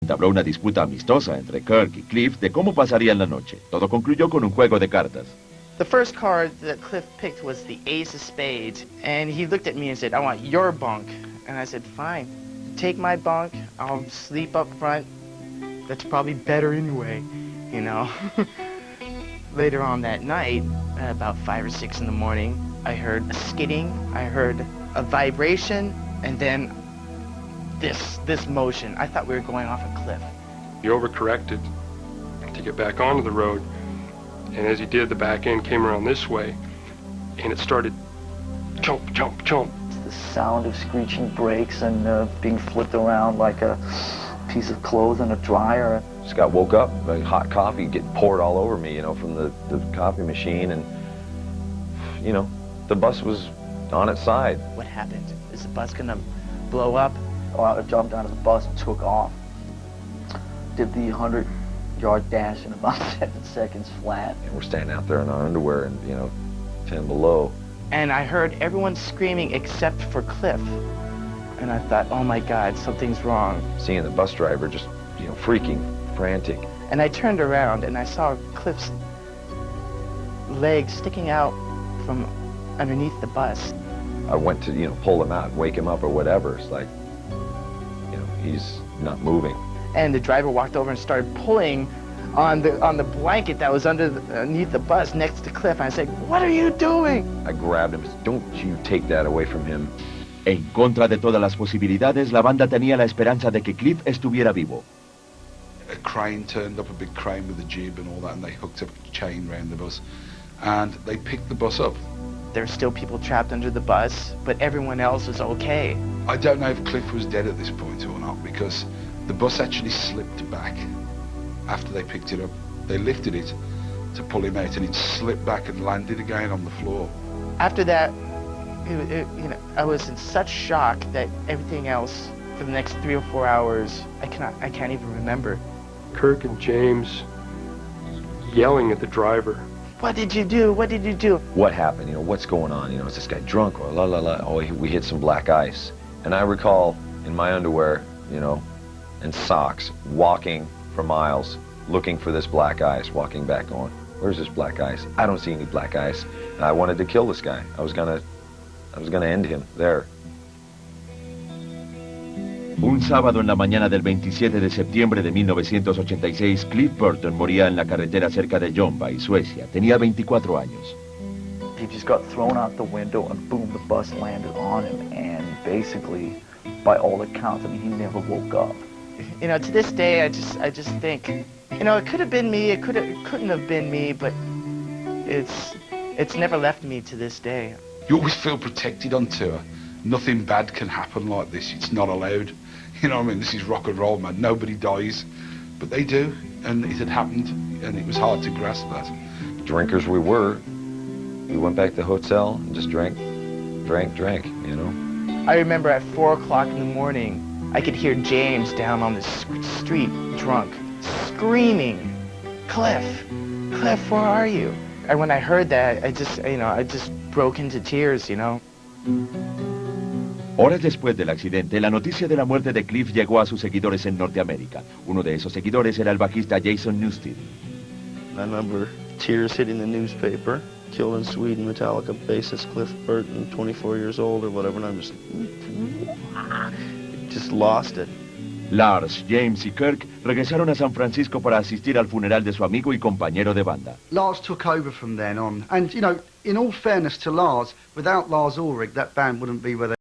Entabló una disputa amistosa entre Kirk y Cliff de cómo pasarían la noche. Todo concluyó con un juego de cartas. The first card that Cliff picked was the Ace of Spades, and he looked at me and said, "I want your bunk." And I said, "Fine, take my bunk, I'll sleep up front. That's probably better anyway, you know." Later on that night, at about 5 or 6 in the morning, I heard a skidding, I heard a vibration, and then this motion. I thought we were going off a cliff. He overcorrected to get back onto the road, and as he did, the back end came around this way, and it started chomp, chomp, chomp. The sound of screeching brakes and being flipped around like a piece of clothes in a dryer. Scott woke up, hot coffee getting poured all over me, you know, from the coffee machine, and, you know, the bus was on its side. What happened? Is the bus gonna blow up? Oh, I jumped out of the bus and took off. Did the 100-yard dash in about 7 seconds flat. And we're standing out there in our underwear and, you know, 10 below. And I heard everyone screaming except for Cliff. And I thought, oh my God, something's wrong. Seeing the bus driver just, you know, freaking, frantic. And I turned around and I saw Cliff's legs sticking out from underneath the bus. I went to, you know, pull him out, wake him up or whatever. It's like, you know, he's not moving. And the driver walked over and started pulling on the blanket that was underneath the bus next to Cliff. And I said, "What are you doing?" I grabbed him. Don't you take that away from him. En contra de todas las posibilidades, la banda tenía la esperanza de que Cliff estuviera vivo. A crane turned up, a big crane with a jib and all that, and they hooked up a chain around the bus, and they picked the bus up. There were still people trapped under the bus, but everyone else was okay. I don't know if Cliff was dead at this point or not, because the bus actually slipped back after they picked it up. They lifted it to pull him out, and it slipped back and landed again on the floor. After that, you know, I was in such shock that everything else for the next 3 or 4 hours, I can't even remember. Kirk and James yelling at the driver. "What did you do? What did you do?" What happened? You know, what's going on? You know, is this guy drunk or la la la? Oh, we hit some black ice. And I recall in my underwear, you know, and socks, walking for miles, looking for this black ice, walking back going, where's this black ice? I don't see any black ice. And I wanted to kill this guy. I was gonna end him there. Un sábado en la mañana del 27 de septiembre de 1986, Cliff Burton moría en la carretera cerca de Jomba, Suecia. Tenía 24 años. He just got thrown out the window and boom, the bus landed on him. And basically, by all accounts, I mean, he never woke up. You know, to this day, I just think, you know, it could have been me, it couldn't have been me, but it's never left me to this day. You always feel protected on tour. Nothing bad can happen like this. It's not allowed. You know what I mean? This is rock and roll, man. Nobody dies. But they do, and it had happened, and it was hard to grasp that. Drinkers we were. We went back to the hotel and just drank, you know. I remember at 4 o'clock in the morning, I could hear James down on the street, drunk, screaming, "Cliff, Cliff, where are you?" And when I heard that, I just broke into tears, you know. Horas después del accidente, la noticia de la muerte de Cliff llegó a sus seguidores en Norteamérica. Uno de esos seguidores era el bajista Jason Newsted. I remember tears hitting the newspaper. Killed in Sweden, Metallica bassist Cliff Burton, 24 years old or whatever, and I'm just lost it. Lars, James y Kirk regresaron a San Francisco para asistir al funeral de su amigo y compañero de banda. Lars took over from then on, and, you know, in all fairness to Lars, without Lars Ulrich, that band wouldn't be where they